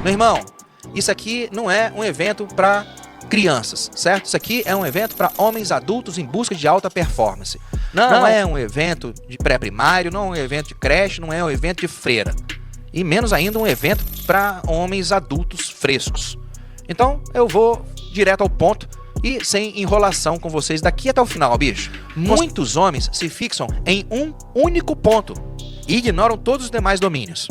Meu irmão, isso aqui não é um evento para crianças, certo? Isso aqui é um evento para homens adultos em busca de alta performance. Não é um evento de pré-primário, não é um evento de creche, não é um evento de freira. E menos ainda um evento para homens adultos frescos. Então eu vou direto ao ponto e sem enrolação com vocês daqui até o final, bicho. Muitos homens se fixam em um único ponto e ignoram todos os demais domínios.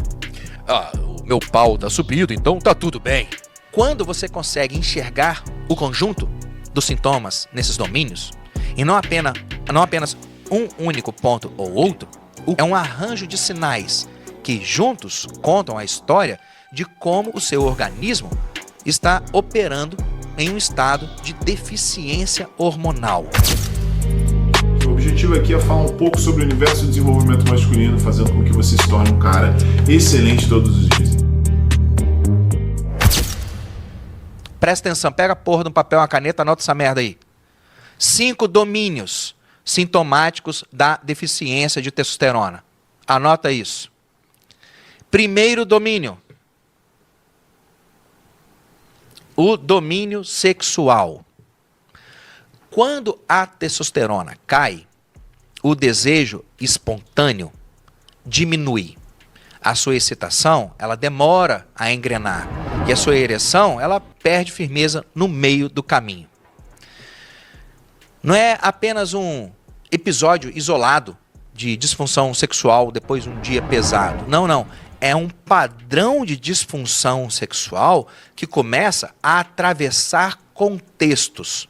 Ah, o meu pau tá subido, então tá tudo bem. Quando você consegue enxergar o conjunto dos sintomas nesses domínios, e não apenas um único ponto ou outro, é um arranjo de sinais que juntos contam a história de como o seu organismo está operando em um estado de deficiência hormonal. O objetivo aqui é falar um pouco sobre o universo do desenvolvimento masculino, fazendo com que você se torne um cara excelente todos os dias. Presta atenção, pega a porra de um papel, uma caneta, anota essa merda aí. 5 domínios sintomáticos da deficiência de testosterona. Anota isso. Primeiro domínio. O domínio sexual. Quando a testosterona cai, o desejo espontâneo diminui. A sua excitação, ela demora a engrenar. E a sua ereção, ela perde firmeza no meio do caminho. Não é apenas um episódio isolado de disfunção sexual depois de um dia pesado. Não. É um padrão de disfunção sexual que começa a atravessar contextos.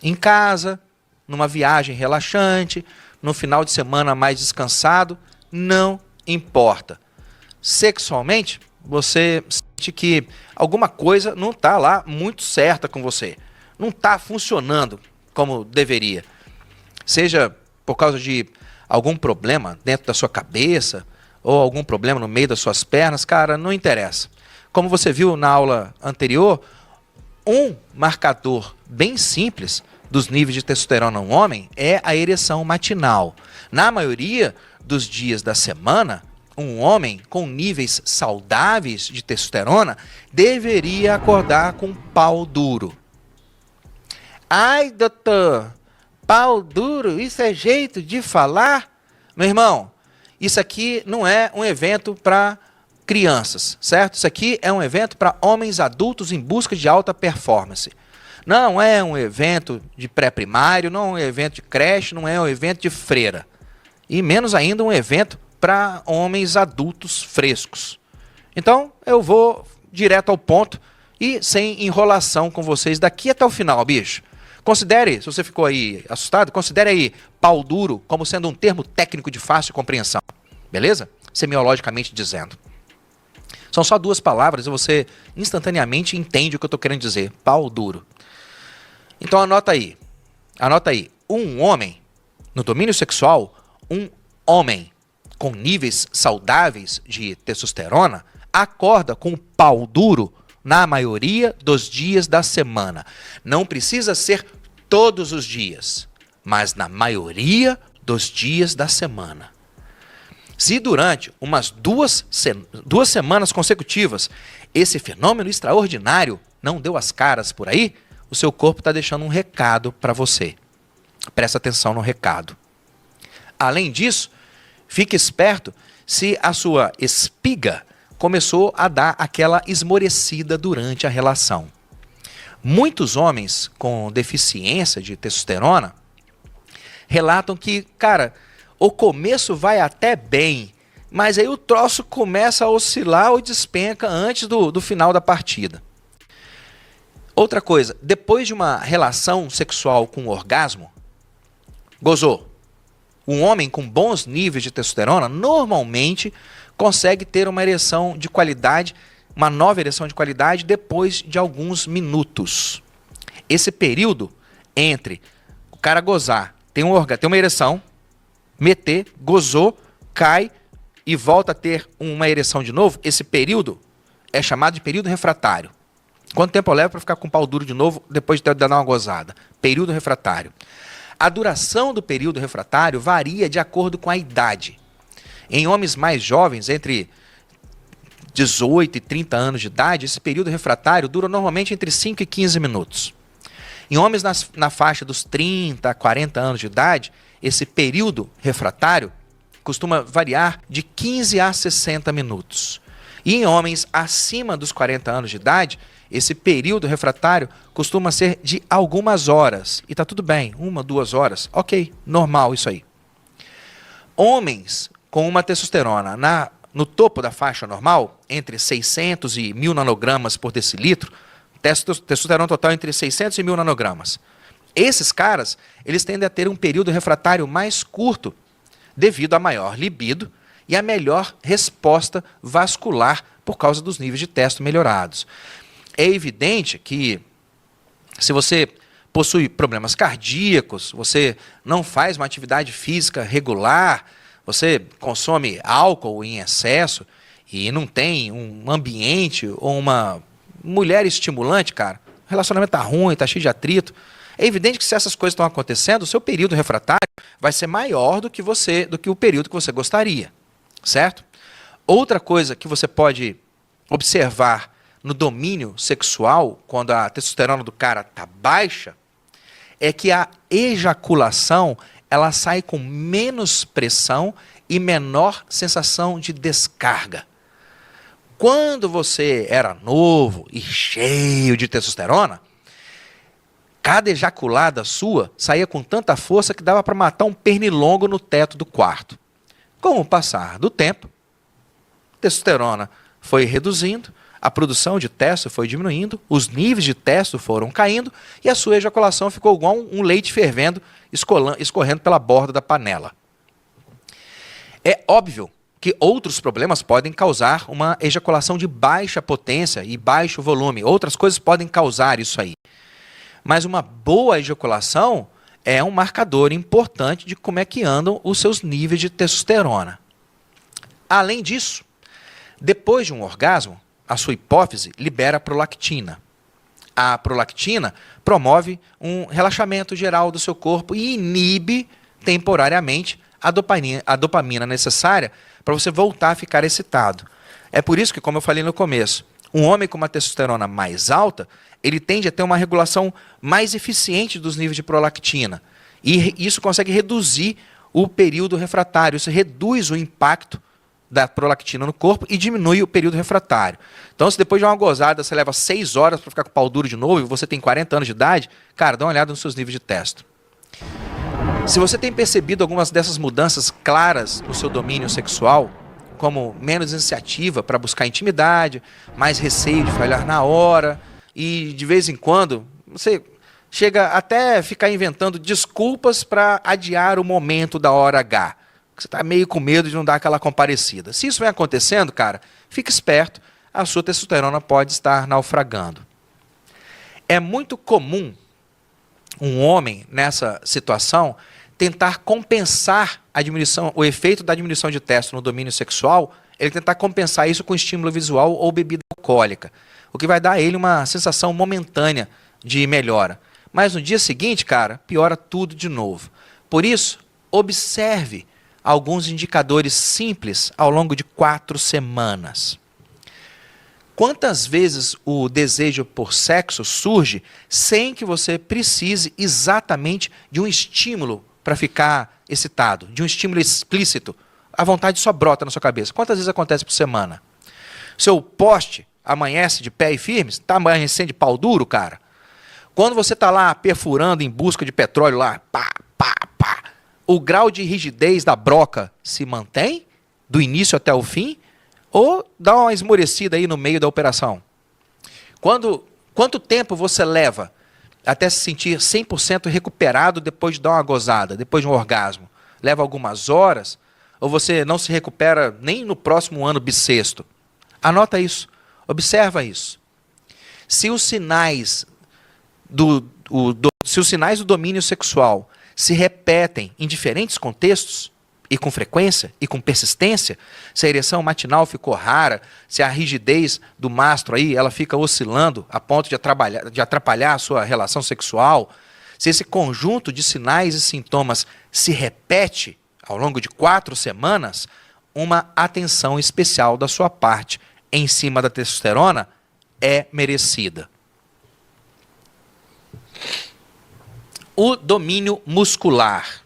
Em casa, numa viagem relaxante, no final de semana mais descansado, não importa. Sexualmente, você sente que alguma coisa não está lá muito certa com você. Não está funcionando como deveria. Seja por causa de algum problema dentro da sua cabeça ou algum problema no meio das suas pernas, cara, não interessa. Como você viu na aula anterior, um marcador bem simples dos níveis de testosterona no homem é a ereção matinal. Na maioria dos dias da semana, um homem com níveis saudáveis de testosterona deveria acordar com pau duro. Ai, doutor, pau duro, isso é jeito de falar? Meu irmão, isso aqui não é um evento para crianças, certo? Isso aqui é um evento para homens adultos em busca de alta performance. Não é um evento de pré-primário, não é um evento de creche, não é um evento de freira. E menos ainda um evento para homens adultos frescos. Então, eu vou direto ao ponto e sem enrolação com vocês daqui até o final, bicho. Considere, se você ficou aí assustado, considere aí pau duro como sendo um termo técnico de fácil compreensão. Beleza? Semiologicamente dizendo. São só 2 palavras e você instantaneamente entende o que eu estou querendo dizer. Pau duro. Então anota aí. Anota aí. Um homem, no domínio sexual, um homem com níveis saudáveis de testosterona acorda com pau duro na maioria dos dias da semana. Não precisa ser todos os dias, mas na maioria dos dias da semana. Se durante umas duas semanas consecutivas esse fenômeno extraordinário não deu as caras por aí, o seu corpo está deixando um recado para você. Presta atenção no recado. Além disso, fique esperto se a sua espiga começou a dar aquela esmorecida durante a relação. Muitos homens com deficiência de testosterona relatam que, cara, o começo vai até bem, mas aí o troço começa a oscilar ou despenca antes do final da partida. Outra coisa, depois de uma relação sexual com orgasmo, gozou. Um homem com bons níveis de testosterona normalmente consegue ter uma ereção de qualidade, uma nova ereção de qualidade depois de alguns minutos. Esse período entre o cara gozar, tem uma ereção, meter, gozou, cai e volta a ter uma ereção de novo, esse período é chamado de período refratário. Quanto tempo leva para ficar com o pau duro de novo depois de dar uma gozada? Período refratário. A duração do período refratário varia de acordo com a idade. Em homens mais jovens, entre 18 e 30 anos de idade, esse período refratário dura normalmente entre 5 e 15 minutos. Em homens na faixa dos 30 a 40 anos de idade, esse período refratário costuma variar de 15 a 60 minutos. E em homens acima dos 40 anos de idade, esse período refratário costuma ser de algumas horas. E está tudo bem, 1, 2 horas, ok, normal isso aí. Homens com uma testosterona no topo da faixa normal, entre 600 e 1000 nanogramas por decilitro, testosterona total entre 600 e 1000 nanogramas. Esses caras, eles tendem a ter um período refratário mais curto, devido a maior libido e a melhor resposta vascular por causa dos níveis de testo melhorados. É evidente que se você possui problemas cardíacos, você não faz uma atividade física regular, você consome álcool em excesso e não tem um ambiente ou uma mulher estimulante, cara, o relacionamento tá ruim, tá cheio de atrito. É evidente que se essas coisas estão acontecendo, o seu período refratário vai ser maior do que o período que você gostaria, certo? Outra coisa que você pode observar no domínio sexual, quando a testosterona do cara está baixa, é que a ejaculação ela sai com menos pressão e menor sensação de descarga. Quando você era novo e cheio de testosterona, cada ejaculada sua saía com tanta força que dava para matar um pernilongo no teto do quarto. Com o passar do tempo, a testosterona foi reduzindo, a produção de testo foi diminuindo, os níveis de testo foram caindo e a sua ejaculação ficou igual um leite fervendo, escorrendo pela borda da panela. É óbvio que outros problemas podem causar uma ejaculação de baixa potência e baixo volume. Outras coisas podem causar isso aí. Mas uma boa ejaculação é um marcador importante de como é que andam os seus níveis de testosterona. Além disso, depois de um orgasmo, a sua hipófise libera prolactina. A prolactina promove um relaxamento geral do seu corpo e inibe temporariamente a dopamina necessária para você voltar a ficar excitado. É por isso que, como eu falei no começo, um homem com uma testosterona mais alta, ele tende a ter uma regulação mais eficiente dos níveis de prolactina. E isso consegue reduzir o período refratário, isso reduz o impacto da prolactina no corpo e diminui o período refratário. Então, se depois de uma gozada você leva 6 horas para ficar com o pau duro de novo e você tem 40 anos de idade, cara, dá uma olhada nos seus níveis de testo. Se você tem percebido algumas dessas mudanças claras no seu domínio sexual, como menos iniciativa para buscar intimidade, mais receio de falhar na hora, e de vez em quando você chega até ficar inventando desculpas para adiar o momento da hora H. Você está meio com medo de não dar aquela comparecida. Se isso vem acontecendo, cara, fique esperto, a sua testosterona pode estar naufragando. É muito comum um homem nessa situação tentar compensar o efeito da diminuição de testo no domínio sexual, ele tentar compensar isso com estímulo visual ou bebida alcoólica, o que vai dar a ele uma sensação momentânea de melhora. Mas no dia seguinte, cara, piora tudo de novo. Por isso, observe alguns indicadores simples ao longo de 4 semanas. Quantas vezes o desejo por sexo surge sem que você precise exatamente de um estímulo para ficar excitado, de um estímulo explícito? A vontade só brota na sua cabeça. Quantas vezes acontece por semana? Seu poste amanhece de pé e firme? Está amanhecendo de pau duro, cara? Quando você está lá perfurando em busca de petróleo lá, pá, pá, pá, o grau de rigidez da broca se mantém do início até o fim? Ou dá uma esmorecida aí no meio da operação? Quanto tempo você leva até se sentir 100% recuperado depois de dar uma gozada, depois de um orgasmo? Leva algumas horas? Ou você não se recupera nem no próximo ano bissexto? Anota isso, observa isso. Se os sinais do domínio sexual se repetem em diferentes contextos, e com frequência, e com persistência, se a ereção matinal ficou rara, se a rigidez do mastro aí, ela fica oscilando a ponto de atrapalhar a sua relação sexual, se esse conjunto de sinais e sintomas se repete ao longo de 4 semanas, uma atenção especial da sua parte em cima da testosterona é merecida. O domínio muscular.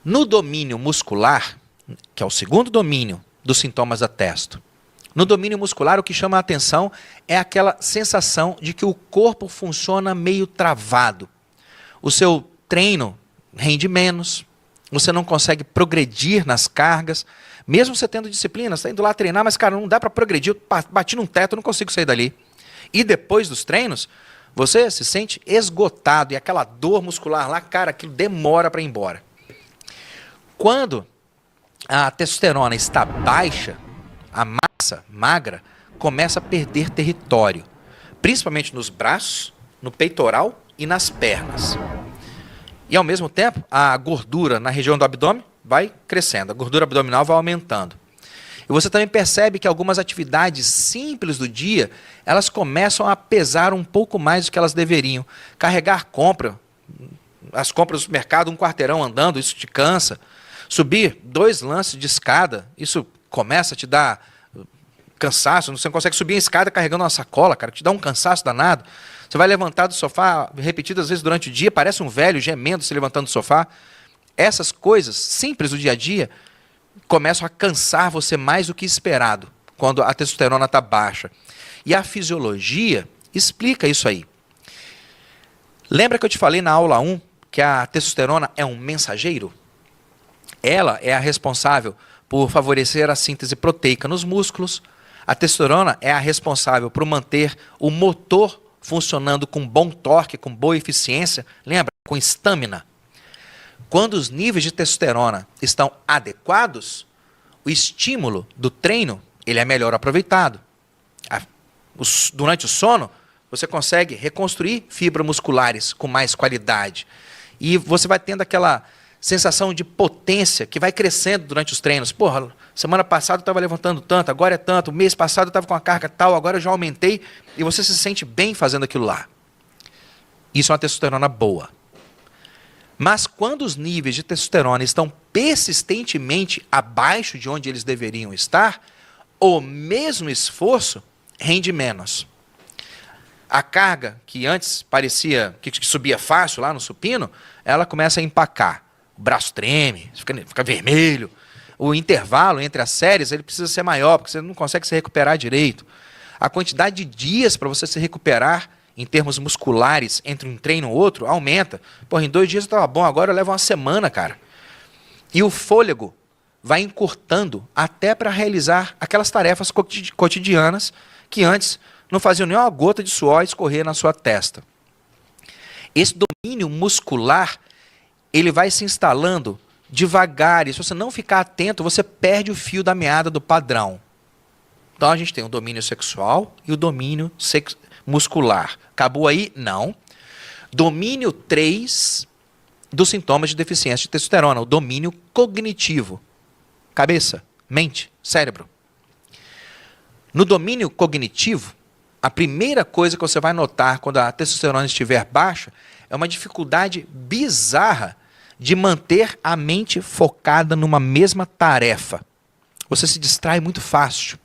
No domínio muscular, que é o segundo domínio dos sintomas da testo, no domínio muscular o que chama a atenção é aquela sensação de que o corpo funciona meio travado. O seu treino rende menos, você não consegue progredir nas cargas, mesmo você tendo disciplina, você está indo lá treinar, mas cara, não dá para progredir, eu bati num teto, eu não consigo sair dali. E depois dos treinos, você se sente esgotado e aquela dor muscular lá, cara, aquilo demora para ir embora. Quando a testosterona está baixa, a massa magra começa a perder território, principalmente nos braços, no peitoral e nas pernas. E ao mesmo tempo, a gordura na região do abdômen vai crescendo, a gordura abdominal vai aumentando. E você também percebe que algumas atividades simples do dia, elas começam a pesar um pouco mais do que elas deveriam. Carregar compra, as compras do supermercado, um quarteirão andando, isso te cansa. Subir 2 lances de escada, isso começa a te dar cansaço, você não consegue subir a escada carregando uma sacola, cara, te dá um cansaço danado. Você vai levantar do sofá repetidas vezes durante o dia, parece um velho gemendo se levantando do sofá. Essas coisas simples do dia a dia começam a cansar você mais do que esperado, quando a testosterona está baixa. E a fisiologia explica isso aí. Lembra que eu te falei na aula 1 que a testosterona é um mensageiro? Ela é a responsável por favorecer a síntese proteica nos músculos. A testosterona é a responsável por manter o motor funcionando com bom torque, com boa eficiência. Lembra? Com estamina. Quando os níveis de testosterona estão adequados, o estímulo do treino ele é melhor aproveitado. Durante o sono, você consegue reconstruir fibras musculares com mais qualidade. E você vai tendo aquela sensação de potência que vai crescendo durante os treinos. Porra, semana passada eu estava levantando tanto, agora é tanto. Mês passado eu estava com a carga tal, agora eu já aumentei. E você se sente bem fazendo aquilo lá. Isso é uma testosterona boa. Mas quando os níveis de testosterona estão persistentemente abaixo de onde eles deveriam estar, o mesmo esforço rende menos. A carga que antes parecia que subia fácil lá no supino, ela começa a empacar. O braço treme, fica vermelho. O intervalo entre as séries ele precisa ser maior, porque você não consegue se recuperar direito. A quantidade de dias para você se recuperar em termos musculares, entre um treino e outro, aumenta. Porra, em 2 dias eu estava bom, agora eu levo uma semana, cara. E o fôlego vai encurtando até para realizar aquelas tarefas cotidianas que antes não faziam nem uma gota de suor escorrer na sua testa. Esse domínio muscular, ele vai se instalando devagar, e se você não ficar atento, você perde o fio da meada do padrão. Então a gente tem o domínio sexual e o domínio muscular. Acabou aí? Não. Domínio 3 dos sintomas de deficiência de testosterona, o domínio cognitivo. Cabeça, mente, cérebro. No domínio cognitivo, a primeira coisa que você vai notar quando a testosterona estiver baixa é uma dificuldade bizarra de manter a mente focada numa mesma tarefa. Você se distrai muito fácil.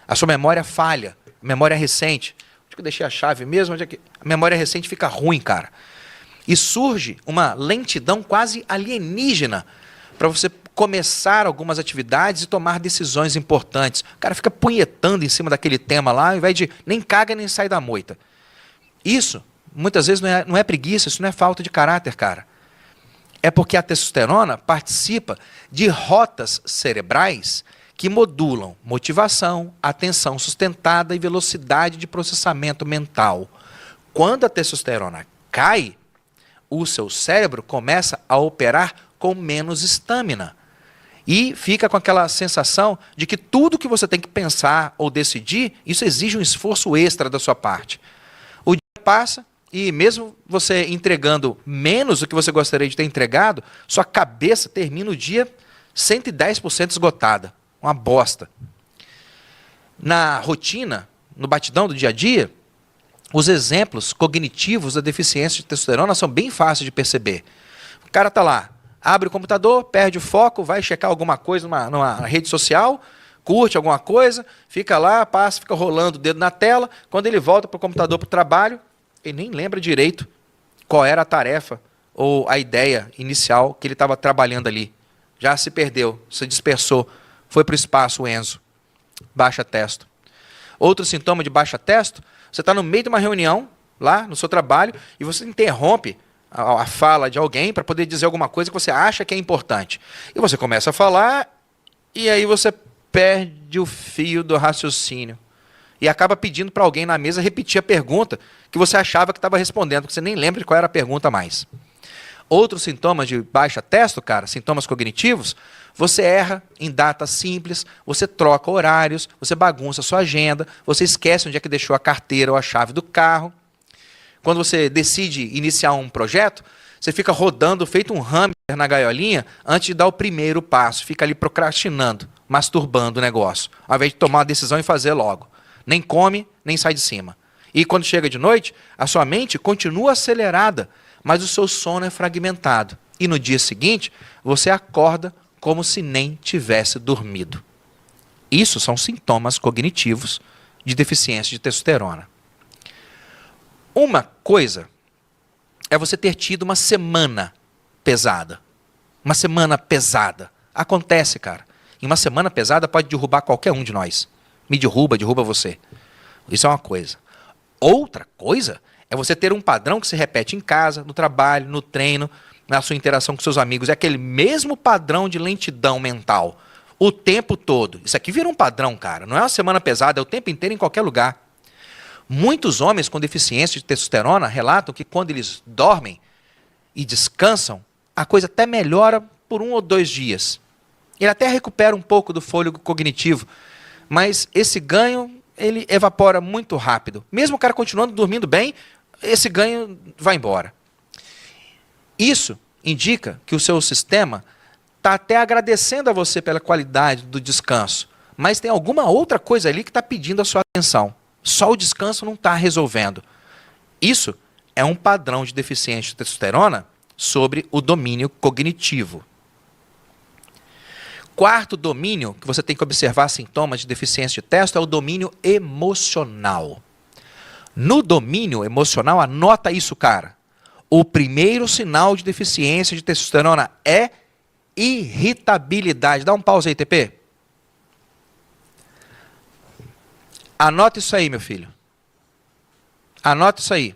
A sua memória falha, a memória recente. Onde que eu deixei a chave mesmo? Onde é que... A memória recente fica ruim, cara. E surge uma lentidão quase alienígena para você começar algumas atividades e tomar decisões importantes. O cara fica punhetando em cima daquele tema lá, ao invés de nem caga nem sai da moita. Isso, muitas vezes, não é preguiça, isso não é falta de caráter, cara. É porque a testosterona participa de rotas cerebrais que modulam motivação, atenção sustentada e velocidade de processamento mental. Quando a testosterona cai, o seu cérebro começa a operar com menos estamina. E fica com aquela sensação de que tudo que você tem que pensar ou decidir, isso exige um esforço extra da sua parte. O dia passa e mesmo você entregando menos do que você gostaria de ter entregado, sua cabeça termina o dia 110% esgotada. Uma bosta. Na rotina, no batidão do dia a dia, os exemplos cognitivos da deficiência de testosterona são bem fáceis de perceber. O cara está lá, abre o computador, perde o foco, vai checar alguma coisa numa rede social, curte alguma coisa, fica lá, passa, fica rolando o dedo na tela. Quando ele volta para o computador, para o trabalho, ele nem lembra direito qual era a tarefa ou a ideia inicial que ele estava trabalhando ali. Já se perdeu, se dispersou, foi para o espaço o Enzo. Baixa testo. Outro sintoma de baixa testo, você está no meio de uma reunião, lá no seu trabalho, e você interrompe a fala de alguém para poder dizer alguma coisa que você acha que é importante. E você começa a falar, e aí você perde o fio do raciocínio. E acaba pedindo para alguém na mesa repetir a pergunta que você achava que estava respondendo, porque você nem lembra de qual era a pergunta mais. Outros sintomas de baixa testo, cara, sintomas cognitivos, você erra em datas simples, você troca horários, você bagunça a sua agenda, você esquece onde é que deixou a carteira ou a chave do carro. Quando você decide iniciar um projeto, você fica rodando feito um hamster na gaiolinha antes de dar o primeiro passo, fica ali procrastinando, masturbando o negócio, ao invés de tomar uma decisão e fazer logo. Nem come, nem sai de cima. E quando chega de noite, a sua mente continua acelerada, mas o seu sono é fragmentado. E no dia seguinte, você acorda como se nem tivesse dormido. Isso são sintomas cognitivos de deficiência de testosterona. Uma coisa é você ter tido uma semana pesada. Uma semana pesada. Acontece, cara. E uma semana pesada pode derrubar qualquer um de nós. Me derruba, derruba você. Isso é uma coisa. Outra coisa é você ter um padrão que se repete em casa, no trabalho, no treino, na sua interação com seus amigos. É aquele mesmo padrão de lentidão mental. O tempo todo. Isso aqui vira um padrão, cara. Não é uma semana pesada, é o tempo inteiro em qualquer lugar. Muitos homens com deficiência de testosterona relatam que quando eles dormem e descansam, a coisa até melhora por 1 ou 2 dias. Ele até recupera um pouco do fôlego cognitivo, mas esse ganho, ele evapora muito rápido. Mesmo o cara continuando dormindo bem, esse ganho vai embora. Isso indica que o seu sistema está até agradecendo a você pela qualidade do descanso, mas tem alguma outra coisa ali que está pedindo a sua atenção. Só o descanso não está resolvendo. Isso é um padrão de deficiência de testosterona sobre o domínio cognitivo. Quarto domínio que você tem que observar sintomas de deficiência de testo é o domínio emocional. No domínio emocional, anota isso, cara. O primeiro sinal de deficiência de testosterona é irritabilidade. Dá um pause aí, TP. Anota isso aí, meu filho. Anota isso aí.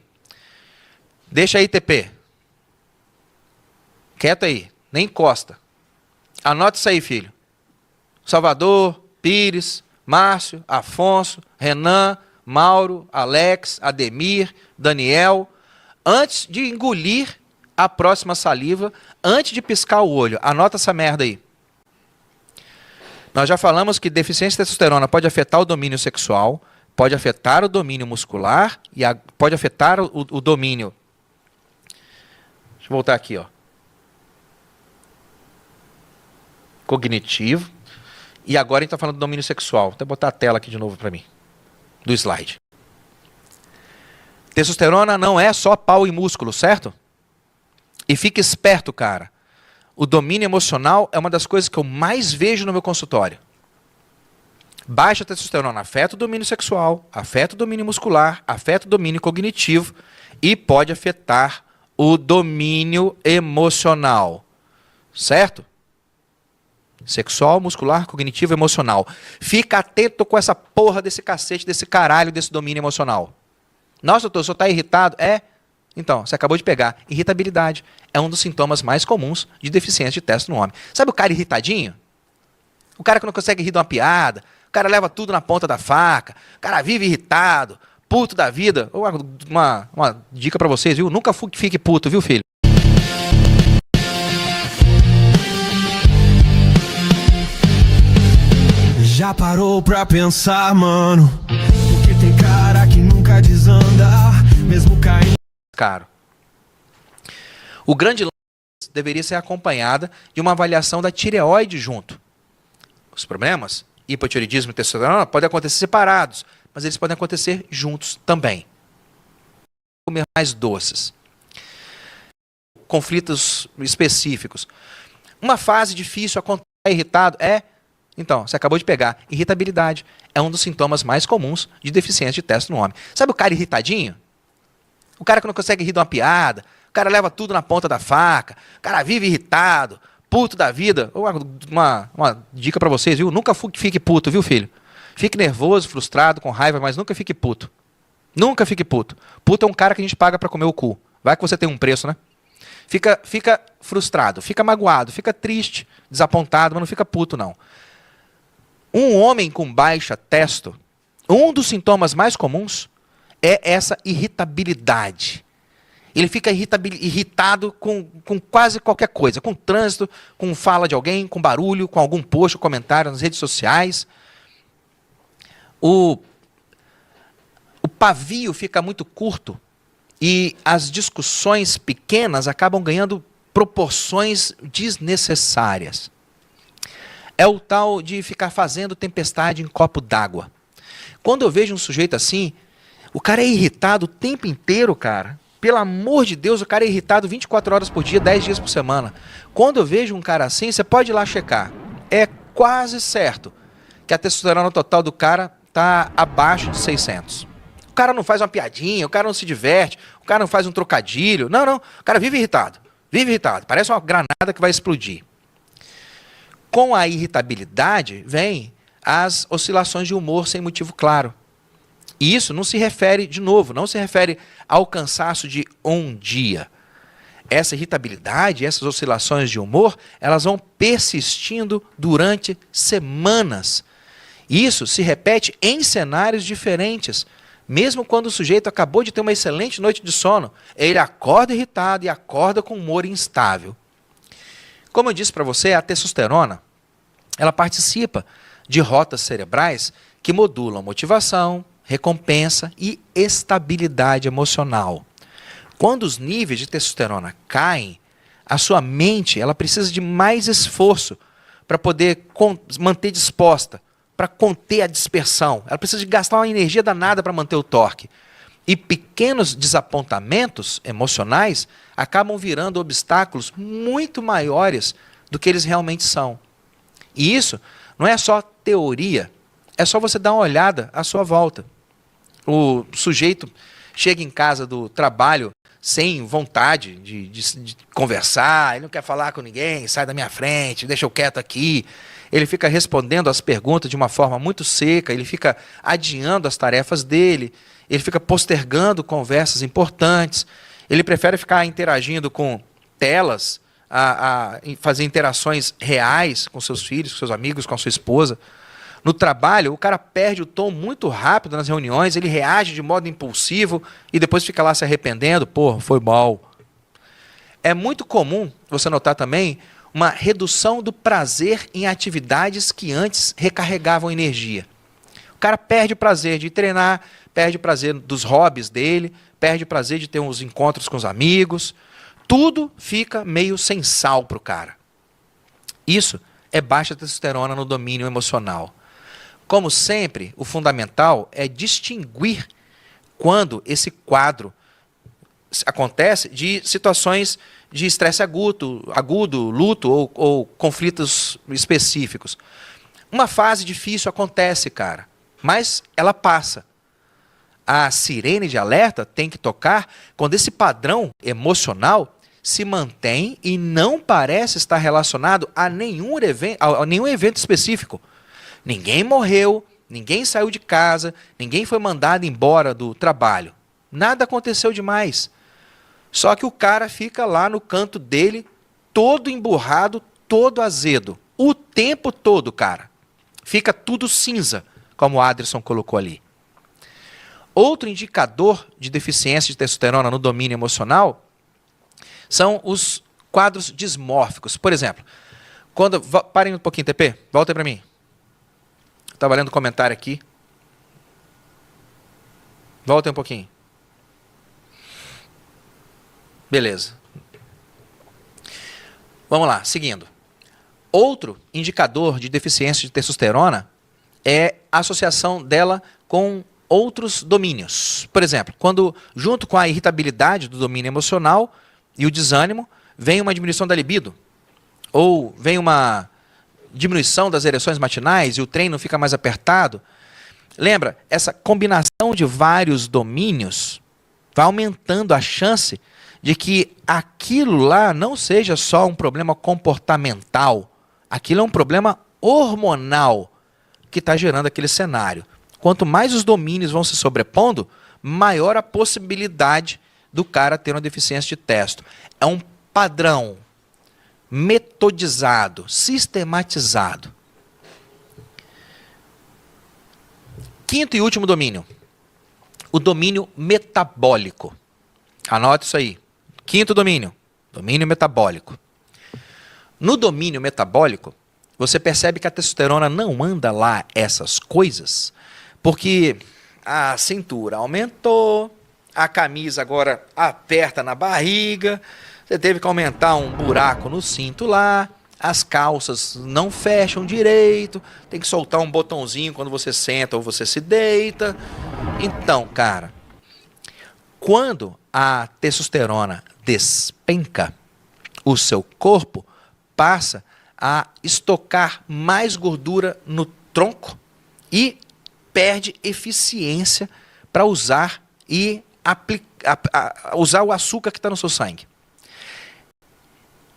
Deixa aí, TP. Quieto aí. Nem encosta. Anota isso aí, filho. Salvador, Pires, Márcio, Afonso, Renan, Mauro, Alex, Ademir, Daniel. Antes de engolir a próxima saliva, antes de piscar o olho, anota essa merda aí. Nós já falamos que deficiência de testosterona pode afetar o domínio sexual, pode afetar o domínio muscular e pode afetar o domínio. Deixa eu voltar aqui, ó. Cognitivo. E agora a gente está falando do domínio sexual. Vou até botar a tela aqui de novo para mim, do slide. Testosterona não é só pau e músculo, certo? E fique esperto, cara. O domínio emocional é uma das coisas que eu mais vejo no meu consultório. Baixa testosterona afeta o domínio sexual, afeta o domínio muscular, afeta o domínio cognitivo e pode afetar o domínio emocional. Certo? Sexual, muscular, cognitivo, emocional. Fica atento com essa porra desse cacete, desse caralho, desse domínio emocional. Nossa, doutor, o senhor está irritado? É? Então, você acabou de pegar. Irritabilidade é um dos sintomas mais comuns de deficiência de testo no homem. Sabe o cara irritadinho? O cara que não consegue rir de uma piada, o cara leva tudo na ponta da faca, o cara vive irritado, puto da vida. Uma dica pra vocês, viu? Nunca fique puto, viu, filho? Já parou pra pensar, mano? Porque tem cara que nunca desanda, mesmo caindo. Caro. O grande lance deveria ser acompanhada de uma avaliação da tireoide junto. Os problemas, hipotireoidismo e testosterona, podem acontecer separados, mas eles podem acontecer juntos também. Comer mais doces. Conflitos específicos. Uma fase difícil, acontecer irritado, é Então, você acabou de pegar. Irritabilidade é um dos sintomas mais comuns de deficiência de testo no homem. Sabe o cara irritadinho? O cara que não consegue rir de uma piada, o cara leva tudo na ponta da faca, o cara vive irritado, puto da vida. Uma dica pra vocês, viu? Nunca fique puto, viu, filho? Fique nervoso, frustrado, com raiva, mas nunca fique puto. Nunca fique puto. Puto é um cara que a gente paga pra comer o cu. Vai que você tem um preço, né? Fica frustrado, fica magoado, fica triste, desapontado, mas não fica puto, não. Um homem com baixa testo, um dos sintomas mais comuns é essa irritabilidade. Ele fica irritado com quase qualquer coisa, com trânsito, com fala de alguém, com barulho, com algum post ou comentário nas redes sociais. O pavio fica muito curto e as discussões pequenas acabam ganhando proporções desnecessárias. É o tal de ficar fazendo tempestade em copo d'água. Quando eu vejo um sujeito assim, o cara é irritado o tempo inteiro, cara. Pelo amor de Deus, o cara é irritado 24 horas por dia, 10 dias por semana. Quando eu vejo um cara assim, você pode ir lá checar. É quase certo que a testosterona total do cara está abaixo de 600. O cara não faz uma piadinha, o cara não se diverte, o cara não faz um trocadilho. Não, não. O cara vive irritado. Vive irritado. Parece uma granada que vai explodir. Com a irritabilidade, vem as oscilações de humor sem motivo claro. E isso não se refere, de novo, não se refere ao cansaço de um dia. Essa irritabilidade, essas oscilações de humor, elas vão persistindo durante semanas. Isso se repete em cenários diferentes. Mesmo quando o sujeito acabou de ter uma excelente noite de sono, ele acorda irritado e acorda com humor instável. Como eu disse para você, a testosterona, ela participa de rotas cerebrais que modulam motivação, recompensa e estabilidade emocional. Quando os níveis de testosterona caem, a sua mente ela precisa de mais esforço para poder manter disposta, para conter a dispersão. Ela precisa de gastar uma energia danada para manter o torque. E pequenos desapontamentos emocionais acabam virando obstáculos muito maiores do que eles realmente são. E isso não é só teoria, é só você dar uma olhada à sua volta. O sujeito chega em casa do trabalho sem vontade de conversar, ele não quer falar com ninguém, sai da minha frente, deixa eu quieto aqui. Ele fica respondendo as perguntas de uma forma muito seca, ele fica adiando as tarefas dele, ele fica postergando conversas importantes, ele prefere ficar interagindo com telas, a fazer interações reais com seus filhos, com seus amigos, com a sua esposa. No trabalho, o cara perde o tom muito rápido nas reuniões, ele reage de modo impulsivo e depois fica lá se arrependendo, pô, foi mal. É muito comum você notar também uma redução do prazer em atividades que antes recarregavam energia. O cara perde o prazer de treinar, perde o prazer dos hobbies dele, perde o prazer de ter uns encontros com os amigos. Tudo fica meio sem sal para o cara. Isso é baixa testosterona no domínio emocional. Como sempre, o fundamental é distinguir quando esse quadro acontece de situações de estresse agudo, luto ou conflitos específicos. Uma fase difícil acontece, cara, mas ela passa. A sirene de alerta tem que tocar quando esse padrão emocional se mantém e não parece estar relacionado a nenhum evento específico. Ninguém morreu, ninguém saiu de casa, ninguém foi mandado embora do trabalho. Nada aconteceu demais. Só que o cara fica lá no canto dele, todo emburrado, todo azedo. O tempo todo, cara. Fica tudo cinza, como o Adrison colocou ali. Outro indicador de deficiência de testosterona no domínio emocional são os quadros dismórficos. Por exemplo, parem um pouquinho, TP, volta aí para mim. Estava lendo um comentário aqui. Volta um pouquinho. Beleza. Vamos lá, seguindo. Outro indicador de deficiência de testosterona é a associação dela com outros domínios. Por exemplo, quando junto com a irritabilidade do domínio emocional e o desânimo, vem uma diminuição da libido, ou vem uma diminuição das ereções matinais e o treino fica mais apertado. Lembra, essa combinação de vários domínios vai aumentando a chance de que aquilo lá não seja só um problema comportamental. Aquilo é um problema hormonal que está gerando aquele cenário. Quanto mais os domínios vão se sobrepondo, maior a possibilidade do cara ter uma deficiência de testo. É um padrão metodizado, sistematizado. Quinto e último domínio, o domínio metabólico. Anota isso aí. Quinto domínio, domínio metabólico. No domínio metabólico, você percebe que a testosterona não anda lá essas coisas, porque a cintura aumentou, a camisa agora aperta na barriga, você teve que aumentar um buraco no cinto lá, as calças não fecham direito, tem que soltar um botãozinho quando você senta ou você se deita. Então, cara, quando a testosterona despenca, o seu corpo passa a estocar mais gordura no tronco e perde eficiência para usar e usar o açúcar que está no seu sangue.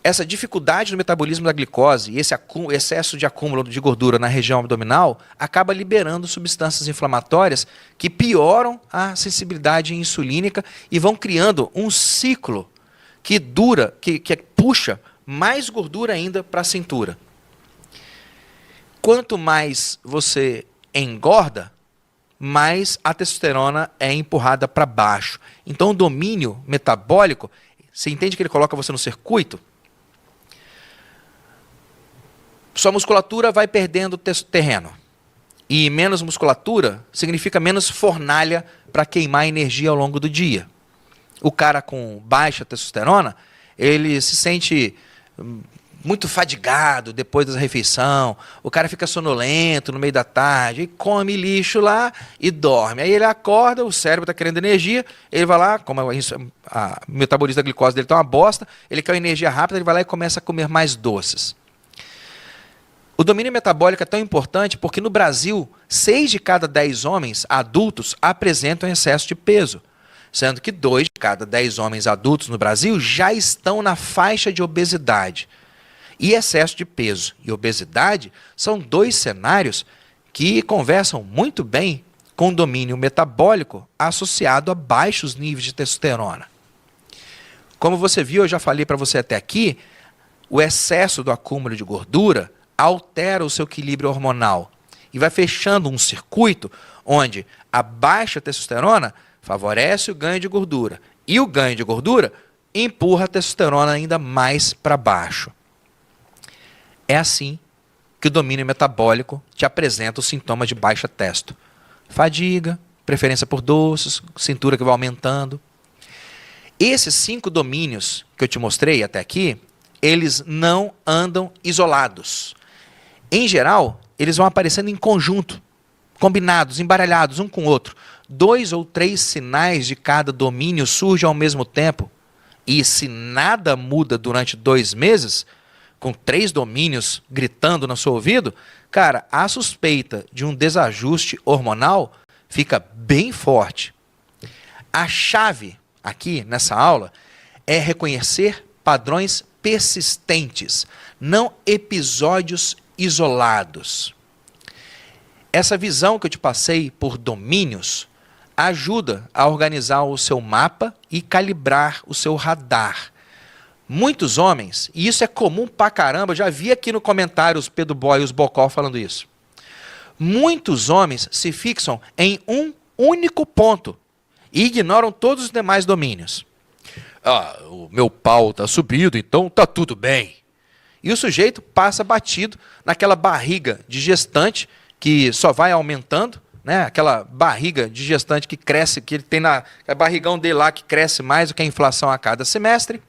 Essa dificuldade no metabolismo da glicose e esse excesso de acúmulo de gordura na região abdominal acaba liberando substâncias inflamatórias que pioram a sensibilidade insulínica e vão criando um ciclo que dura, que puxa mais gordura ainda para a cintura. Quanto mais você engorda, mais a testosterona é empurrada para baixo. Então o domínio metabólico, você entende que ele coloca você no circuito? Sua musculatura vai perdendo terreno. E menos musculatura significa menos fornalha para queimar energia ao longo do dia. O cara com baixa testosterona, ele se sente muito fadigado depois da refeição, o cara fica sonolento no meio da tarde, e come lixo lá e dorme. Aí ele acorda, o cérebro está querendo energia, ele vai lá, como o metabolismo da glicose dele está uma bosta, ele quer energia rápida, ele vai lá e começa a comer mais doces. O domínio metabólico é tão importante porque no Brasil, 6 de cada 10 homens adultos apresentam excesso de peso, sendo que 2 de cada 10 homens adultos no Brasil já estão na faixa de obesidade. E excesso de peso e obesidade são 2 cenários que conversam muito bem com o domínio metabólico associado a baixos níveis de testosterona. Como você viu, eu já falei para você até aqui, o excesso do acúmulo de gordura altera o seu equilíbrio hormonal e vai fechando um circuito onde a baixa testosterona favorece o ganho de gordura e o ganho de gordura empurra a testosterona ainda mais para baixo. É assim que o domínio metabólico te apresenta os sintomas de baixa testo. Fadiga, preferência por doces, cintura que vai aumentando. Esses 5 domínios que eu te mostrei até aqui, eles não andam isolados. Em geral, eles vão aparecendo em conjunto, combinados, embaralhados um com o outro. 2 ou 3 sinais de cada domínio surgem ao mesmo tempo. E se nada muda durante 2 meses, com 3 domínios gritando no seu ouvido, cara, a suspeita de um desajuste hormonal fica bem forte. A chave aqui nessa aula é reconhecer padrões persistentes, não episódios isolados. Essa visão que eu te passei por domínios ajuda a organizar o seu mapa e calibrar o seu radar. Muitos homens, e isso é comum pra caramba, eu já vi aqui no comentário os Pedro Boy e os Bocó falando isso. Muitos homens se fixam em um único ponto e ignoram todos os demais domínios. Ah, o meu pau tá subido, então tá tudo bem. E o sujeito passa batido naquela barriga de gestante que só vai aumentando, né? Aquela barriga de gestante que cresce, que ele tem na barrigão dele lá que cresce mais do que a inflação a cada semestre.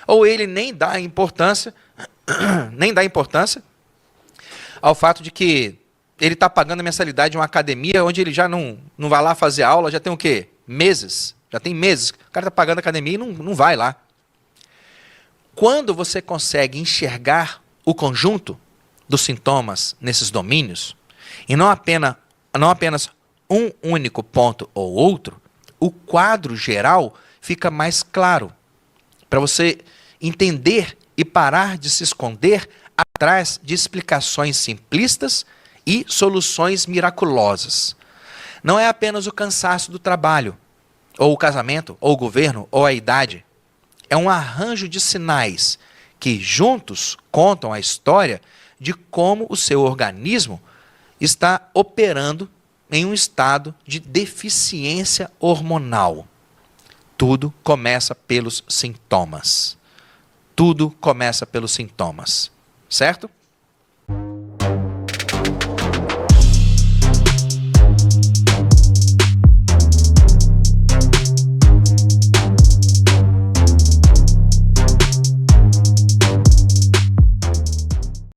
Ou ele nem dá importância ao fato de que ele está pagando a mensalidade de uma academia onde ele já não vai lá fazer aula, já tem o quê? Meses. Já tem meses. O cara está pagando a academia e não vai lá. Quando você consegue enxergar o conjunto, dos sintomas nesses domínios, e não apenas um único ponto ou outro, o quadro geral fica mais claro, para você entender e parar de se esconder atrás de explicações simplistas e soluções miraculosas. Não é apenas o cansaço do trabalho, ou o casamento, ou o governo, ou a idade. É um arranjo de sinais que juntos contam a história de como o seu organismo está operando em um estado de deficiência hormonal. Tudo começa pelos sintomas. Tudo começa pelos sintomas, certo?